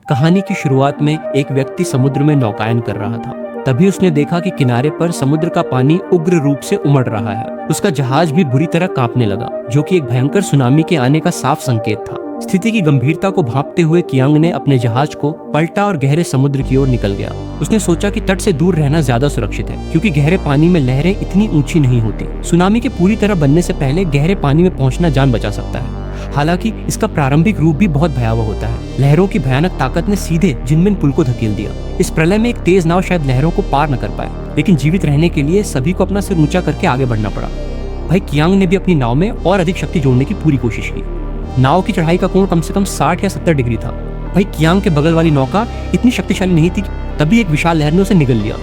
कहानी की शुरुआत में एक व्यक्ति समुद्र में नौकायन कर रहा था। तभी उसने देखा कि किनारे पर समुद्र का पानी उग्र रूप से उमड़ रहा है। उसका जहाज भी बुरी तरह कांपने लगा, जो कि एक भयंकर सुनामी के आने का साफ संकेत था। स्थिति की गंभीरता को भांपते हुए कियांग ने अपने जहाज को पलटा और गहरे समुद्र की ओर निकल गया। उसने सोचा कि तट से दूर रहना ज्यादा सुरक्षित है, क्योंकि गहरे पानी में लहरें इतनी ऊंची नहीं होती। सुनामी के पूरी तरह बनने से पहले गहरे पानी में पहुंचना जान बचा सकता है। हालांकि इसका प्रारंभिक रूप भी बहुत भयावह होता है। लहरों की भयानक ताकत ने सीधे जिनमिन पुल को धकेल दिया। इस प्रलय में एक तेज नाव शायद लहरों को पार न कर पाए, लेकिन जीवित रहने के लिए सभी को अपना सिर ऊंचा करके आगे बढ़ना पड़ा। भाई कियांग ने भी अपनी नाव में और अधिक शक्ति जोड़ने की पूरी कोशिश की। नाव की चढ़ाई का कोण कम से कम 60 या 70 डिग्री था। भाई कियांग के बगल वाली नौका इतनी शक्तिशाली नहीं थी। तभी एक विशाल लहर ने उसे निगल लिया।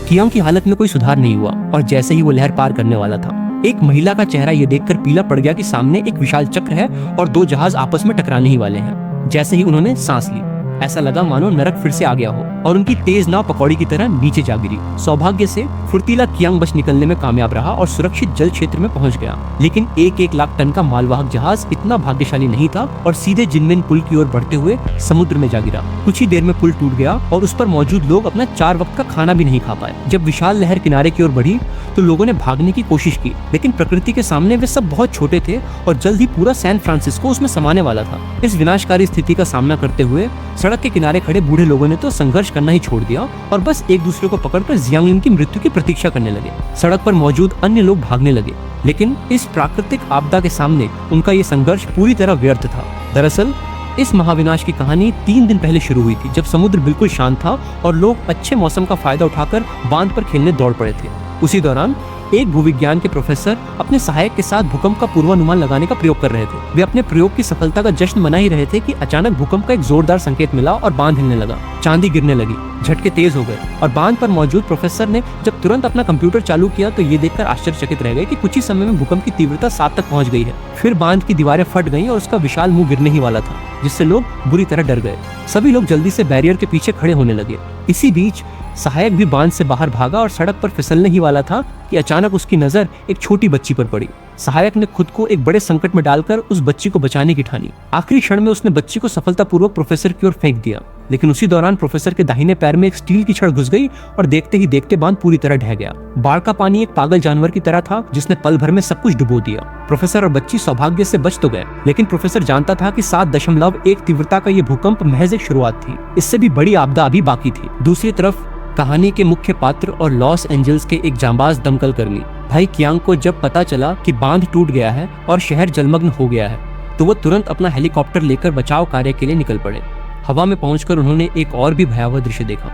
कियांग की हालत में कोई सुधार नहीं हुआ और जैसे ही वो लहर पार करने वाला था, एक महिला का चेहरा ये देखकर पीला पड़ गया कि सामने एक विशाल चक्र है और दो जहाज आपस में टकराने ही वाले हैं। जैसे ही उन्होंने सांस ली, ऐसा लगा मानो नरक फिर से आ गया हो और उनकी तेज नाव पकौड़ी की तरह नीचे जा गिरी। सौभाग्य से फुर्तीला कियांग बच निकलने में कामयाब रहा और सुरक्षित जल क्षेत्र में पहुंच गया। लेकिन 1-1 लाख टन का मालवाहक जहाज इतना भाग्यशाली नहीं था और सीधे जिनमिन पुल की ओर बढ़ते हुए समुद्र में जा गिरा। कुछ ही देर में पुल टूट गया और उस पर मौजूद लोग अपना 4 वक्त का खाना भी नहीं खा पाए। जब विशाल लहर किनारे की ओर बढ़ी तो लोगों ने भागने की कोशिश की, लेकिन प्रकृति के सामने वे सब बहुत छोटे थे और जल्द ही पूरा सैन फ्रांसिस्को उसमें समाने वाला था। इस विनाशकारी स्थिति का सामना करते हुए सड़क के किनारे खड़े बूढ़े लोगों ने तो संघर्ष करना ही छोड़ दिया और बस एक दूसरे को पकड़कर जियांगलिन की मृत्यु की प्रतीक्षा करने लगे। सड़क पर मौजूद अन्य लोग भागने लगे, लेकिन इस प्राकृतिक आपदा के सामने उनका ये संघर्ष पूरी तरह व्यर्थ था। दरअसल इस महाविनाश की कहानी 3 दिन पहले शुरू हुई थी, जब समुद्र बिल्कुल शांत था और लोग अच्छे मौसम का फायदा उठाकर बांध पर खेलने दौड़ पड़े थे। उसी दौरान एक भूविज्ञान के प्रोफेसर अपने सहायक के साथ भूकंप का पूर्वानुमान लगाने का प्रयोग कर रहे थे। वे अपने प्रयोग की सफलता का जश्न मना ही रहे थे कि अचानक भूकंप का एक जोरदार संकेत मिला और बांध हिलने लगा। चांदी गिरने लगी, झटके तेज हो गए और बांध पर मौजूद प्रोफेसर ने जब तुरंत अपना कंप्यूटर चालू किया तो ये देखकर आश्चर्यचकित रह गए कि कुछ ही समय में भूकंप की तीव्रता 7 तक पहुंच गई है। फिर बांध की दीवारें फट गईं और उसका विशाल मुंह गिरने ही वाला था, जिससे लोग बुरी तरह डर गए। सभी लोग जल्दी से बैरियर के पीछे खड़े होने लगे। इसी बीच सहायक भी बांध से बाहर भागा और सड़क पर फिसलने ही वाला था कि अचानक उसकी नजर एक छोटी बच्ची पर पड़ी। सहायक ने खुद को एक बड़े संकट में डालकर उस बच्ची को बचाने की ठानी। आखिरी क्षण में उसने बच्ची को सफलतापूर्वक प्रोफेसर की ओर फेंक दिया, लेकिन उसी दौरान प्रोफेसर के दाहिने पैर में एक स्टील की छड़ घुस गई और देखते ही देखते बांध पूरी तरह ढह गया। बाढ़ का पानी एक पागल जानवर की तरह था, जिसने पल भर में सब कुछ डुबो दिया। प्रोफेसर और बच्ची सौभाग्य से बच तो गए, लेकिन प्रोफेसर जानता था कि 7.1 तीव्रता का ये भूकंप महज एक शुरुआत थी। इससे भी बड़ी आपदा अभी बाकी थी। दूसरी तरफ कहानी के मुख्य पात्र और लॉस एंजल्स के एक जांबाज दमकल कर्मी भाई कियांग को जब पता चला कि बांध टूट गया है और शहर जलमग्न हो गया है, तो वो तुरंत अपना हेलीकॉप्टर लेकर बचाव कार्य के लिए निकल पड़े। हवा में पहुंचकर उन्होंने एक और भी भयावह दृश्य देखा।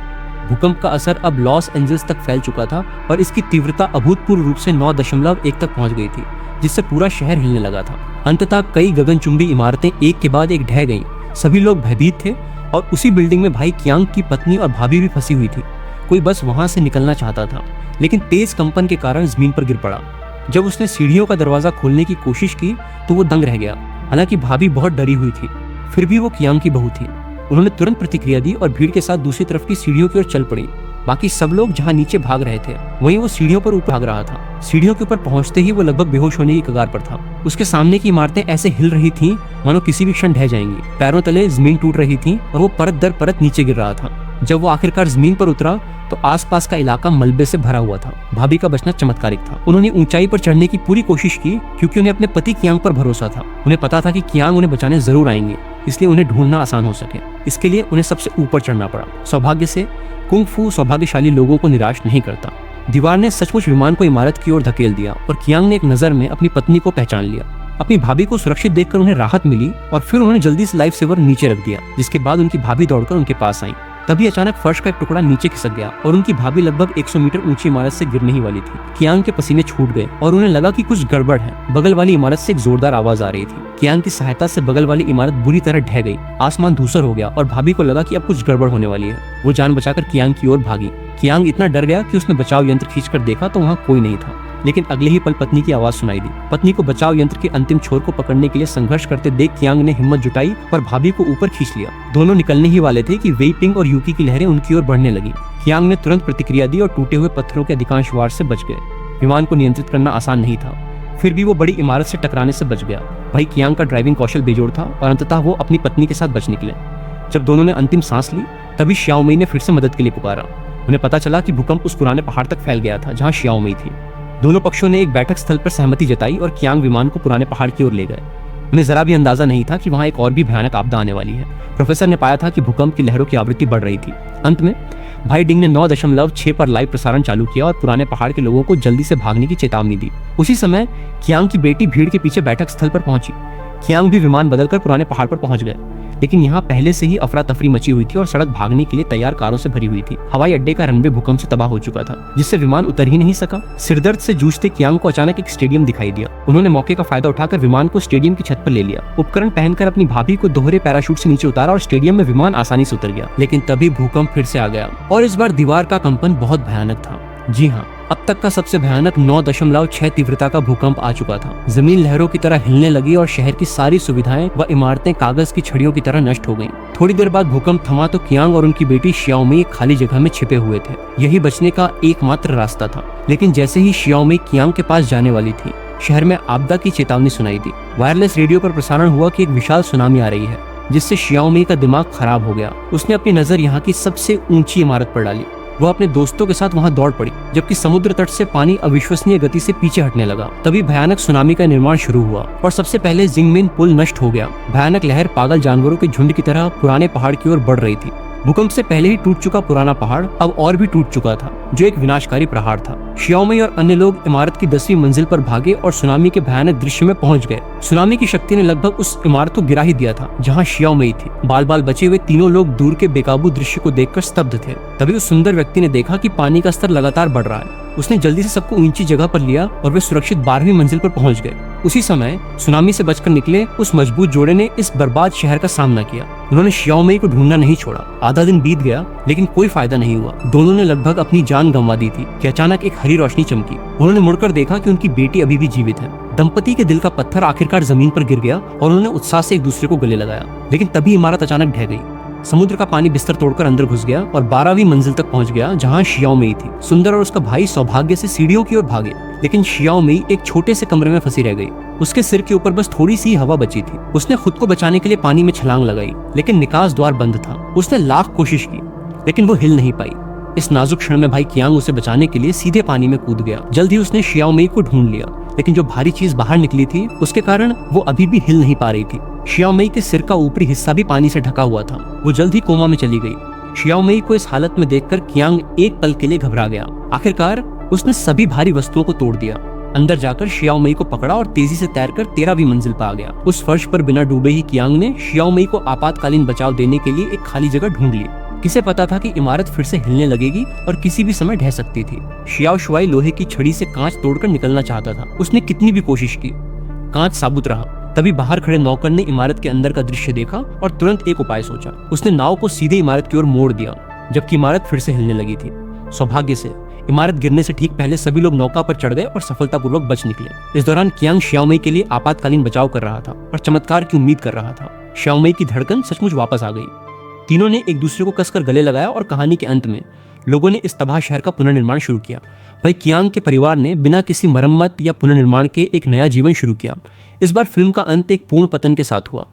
भूकंप का असर अब लॉस एंजल्स तक फैल चुका था और इसकी तीव्रता अभूतपूर्व रूप से 9.1 तक पहुंच गई थी, जिससे पूरा शहर हिलने लगा था। अंततः कई गगनचुंबी इमारतें एक के बाद एक ढह गईं। सभी लोग भयभीत थे और उसी बिल्डिंग में भाई कियांग की पत्नी और भाभी भी फंसी हुई थी। कोई बस वहां से निकलना चाहता था, लेकिन तेज कंपन के कारण जमीन पर गिर पड़ा। जब उसने सीढ़ियों का दरवाजा खोलने की कोशिश की तो वो दंग रह गया। हालांकि भाभी बहुत डरी हुई थी, फिर भी वो कियांग की बहू थी। उन्होंने तुरंत प्रतिक्रिया दी और भीड़ के साथ दूसरी तरफ की सीढ़ियों की ओर चल पड़ी। बाकी सब लोग जहां नीचे भाग रहे थे, वहीं वो सीढ़ियों पर ऊपर भाग रहा था। सीढ़ियों के ऊपर पहुंचते ही वो लगभग बेहोश होने की कगार पर था। उसके सामने की इमारतें ऐसे हिल रही थीं मानो किसी भी क्षण ढह जाएंगी। पैरों तले जमीन टूट रही थी और वो परत दर परत नीचे गिर रहा था। जब वो आखिरकार जमीन पर उतरा तो आसपास का इलाका मलबे से भरा हुआ था। भाभी का बचना चमत्कारिक था। उन्होंने ऊंचाई पर चढ़ने की पूरी कोशिश की, क्योंकि उन्हें अपने पति कियांग पर भरोसा था। उन्हें पता था कि कियांग उन्हें बचाने जरूर आएंगे, इसलिए उन्हें ढूंढना आसान हो सके। इसके लिए उन्हें सबसे ऊपर चढ़ना पड़ा। सौभाग्य से कुंग फू सौभाग्यशाली लोगों को निराश नहीं करता। दीवार ने सचमुच विमान को इमारत की ओर धकेल दिया और कियांग ने एक नजर में अपनी पत्नी को पहचान लिया। अपनी भाभी को सुरक्षित देखकर उन्हें राहत मिली और फिर उन्होंने जल्दी से लाइफ सेवर नीचे रख दिया, जिसके बाद उनकी भाभी दौड़कर उनके पास आई। तभी अचानक फर्श का एक टुकड़ा नीचे खिसक गया और उनकी भाभी लगभग 100 मीटर ऊंची इमारत से गिरने ही वाली थी। कियांग के पसीने छूट गए और उन्हें लगा कि कुछ गड़बड़ है। बगल वाली इमारत से एक जोरदार आवाज आ रही थी। कियांग की सहायता से बगल वाली इमारत बुरी तरह ढह गई। आसमान धूसर हो गया और भाभी को लगा कि अब कुछ गड़बड़ होने वाली है। वो जान बचाकर कियांग की ओर भागी। कियांग इतना डर गया कि उसने बचाव यंत्र खींचकर देखा तो वहाँ कोई नहीं था, लेकिन अगले ही पल पत्नी की आवाज सुनाई दी। पत्नी को बचाव यंत्र के अंतिम छोर को पकड़ने के लिए संघर्ष करते देख कियांग ने हिम्मत जुटाई और भाभी को ऊपर खींच लिया। दोनों निकलने ही वाले थे कि वेई पिंग और यूकी की लहरें उनकी ओर बढ़ने लगी। कियांग ने तुरंत प्रतिक्रिया दी और टूटे हुए पत्थरों के अधिकांश वार से बच गए। विमान को नियंत्रित करना आसान नहीं था, फिर भी वो बड़ी इमारत से टकराने से बच गया। भाई कियांग का ड्राइविंग कौशल बेजोड़ था और अंततः वो अपनी पत्नी के साथ बच निकले। जब दोनों ने अंतिम सांस ली तभी शियाओमई ने फिर से मदद के लिए पुकारा। उन्हें पता चला कि भूकंप उस पुराने पहाड़ तक फैल गया था जहां शियाओमई थी। दोनों पक्षों ने एक बैठक स्थल पर सहमति जताई और कियांग विमान को पुराने पहाड़ की ओर ले गए। उन्हें जरा भी अंदाजा नहीं था कि वहां एक और भी भयानक आपदा आने वाली है। प्रोफेसर ने पाया था कि भूकंप की लहरों की आवृत्ति बढ़ रही थी। अंत में भाई डिंग ने 9.6 पर लाइव प्रसारण चालू किया और पुराने पहाड़ के लोगों को जल्दी से भागने की चेतावनी दी। उसी समय कियांग की बेटी भीड़ के पीछे बैठक स्थल पर पहुंची। कियांग भी विमान बदलकर पुराने पहाड़ पर पहुंच गए, लेकिन यहाँ पहले से ही अफरा तफरी मची हुई थी और सड़क भागने के लिए तैयार कारों से भरी हुई थी। हवाई अड्डे का रनवे भूकंप से तबाह हो चुका था, जिससे विमान उतर ही नहीं सका। सिरदर्द से जूझते कियांग को अचानक एक स्टेडियम दिखाई दिया। उन्होंने मौके का फायदा उठाकर विमान को स्टेडियम की छत पर ले लिया। उपकरण पहनकर अपनी भाभी को दोहरे पैराशूट से नीचे उतारा और स्टेडियम में विमान आसानी से उतर गया। लेकिन तभी भूकंप फिर से आ गया और इस बार दीवार का कंपन बहुत भयानक था। जी हाँ, अब तक का सबसे भयानक 9.6 तीव्रता का भूकंप आ चुका था। जमीन लहरों की तरह हिलने लगी और शहर की सारी सुविधाएं व इमारतें कागज की छड़ियों की तरह नष्ट हो गईं। थोड़ी देर बाद भूकंप थमा तो कियांग और उनकी बेटी शियाओमई एक खाली जगह में छिपे हुए थे। यही बचने का एकमात्र रास्ता था। लेकिन जैसे ही शियाओमई कियांग के पास जाने वाली थी, शहर में आपदा की चेतावनी सुनाई दी। वायरलेस रेडियो पर प्रसारण हुआ कि एक विशाल सुनामी आ रही है, जिससे शियाओमई का दिमाग खराब हो गया। उसने अपनी नजर यहाँ की सबसे ऊंची इमारत पर डाली। वह अपने दोस्तों के साथ वहां दौड़ पड़ी, जबकि समुद्र तट से पानी अविश्वसनीय गति से पीछे हटने लगा। तभी भयानक सुनामी का निर्माण शुरू हुआ और सबसे पहले जिंगमिन पुल नष्ट हो गया। भयानक लहर पागल जानवरों के झुंड की तरह पुराने पहाड़ की ओर बढ़ रही थी। भूकंप से पहले ही टूट चुका पुराना पहाड़ अब और भी टूट चुका था, जो एक विनाशकारी प्रहार था। शियाओमई और अन्य लोग इमारत की 10वीं मंजिल पर भागे और सुनामी के भयानक दृश्य में पहुंच गए। सुनामी की शक्ति ने लगभग उस इमारत को गिरा ही दिया था जहां शियाओमई थी। बाल बाल बचे हुए तीनों लोग दूर के बेकाबू दृश्य को देखकर स्तब्ध थे। तभी उस सुंदर व्यक्ति ने देखा कि पानी का स्तर लगातार बढ़ रहा है। उसने जल्दी से सबको ऊंची जगह पर लिया और वे सुरक्षित 12वीं मंजिल पर पहुंच गए। उसी समय सुनामी से बचकर निकले उस मजबूत जोड़े ने इस बर्बाद शहर का सामना किया। उन्होंने शियाओमई को ढूंढना नहीं छोड़ा। आधा दिन बीत गया, लेकिन कोई फायदा नहीं हुआ। दोनों ने लगभग अपनी जान गंवा दी थी कि अचानक एक हरी रोशनी चमकी। उन्होंने मुड़कर देखा कि उनकी बेटी अभी भी जीवित है। दंपति के दिल का पत्थर आखिरकार जमीन पर गिर गया और उन्होंने उत्साह से एक दूसरे को गले लगाया। लेकिन तभी इमारत अचानक ढह गई। समुद्र का पानी बिस्तर तोड़कर अंदर घुस गया और 12वीं मंजिल तक पहुंच गया, जहां शियाओमई थी। सुंदर और उसका भाई सौभाग्य से सीढ़ियों की ओर भागे, लेकिन शियाओमई एक छोटे से कमरे में फंसी रह गई। उसके सिर के ऊपर बस थोड़ी सी हवा बची थी। उसने खुद को बचाने के लिए पानी में छलांग लगाई, लेकिन निकास द्वार बंद था। उसने लाख कोशिश की, लेकिन वो हिल नहीं पाई। इस नाजुक क्षण में भाई कियांग उसे बचाने के लिए सीधे पानी में कूद गया। जल्द ही उसने शियाओमई को ढूंढ लिया, लेकिन जो भारी चीज बाहर निकली थी उसके कारण वो अभी भी हिल नहीं पा रही थी। शियाओमई के सिर का ऊपरी हिस्सा भी पानी से ढका हुआ था। वो जल्द ही कोमा में चली गई। शियाओमई को इस हालत में देखकर कियांग एक पल के लिए घबरा गया। आखिरकार उसने सभी भारी वस्तुओं को तोड़ दिया। अंदर जाकर शियाओमई को पकड़ा और तेजी से तैरकर 13वीं मंजिल पर आ गया। उस फर्श पर बिना डूबे ही कियांग ने शियाओमई को आपातकालीन बचाव देने के लिए एक खाली जगह ढूंढ ली। किसे पता था कि इमारत फिर से हिलने लगेगी और किसी भी समय ढह सकती थी। शियाओ शुआई लोहे की छड़ी से कांच तोड़कर निकलना चाहता था। उसने कितनी भी कोशिश की, कांच साबुत रहा। तभी बाहर खड़े नौकर ने इमारत के अंदर का दृश्य देखा और तुरंत एक उपाय सोचा। उसने नाव को सीधे इमारत की ओर मोड़ दिया, जबकि इमारत फिर से हिलने लगी थी। सौभाग्य से इमारत गिरने से ठीक पहले सभी लोग नौका पर चढ़ गए और सफलतापूर्वक बच निकले। इस दौरान कियांग शियाओमई के लिए आपातकालीन बचाव कर रहा था और चमत्कार की उम्मीद कर रहा था। शियाओमई की धड़कन सचमुच वापस आ गई। तीनों ने एक दूसरे को कसकर गले लगाया और कहानी के अंत में लोगों ने इस तबाह शहर का पुनर्निर्माण शुरू किया। भाई कियांग के परिवार ने बिना किसी मरम्मत या पुनर्निर्माण के एक नया जीवन शुरू किया। इस बार फिल्म का अंत एक पूर्ण पतन के साथ हुआ।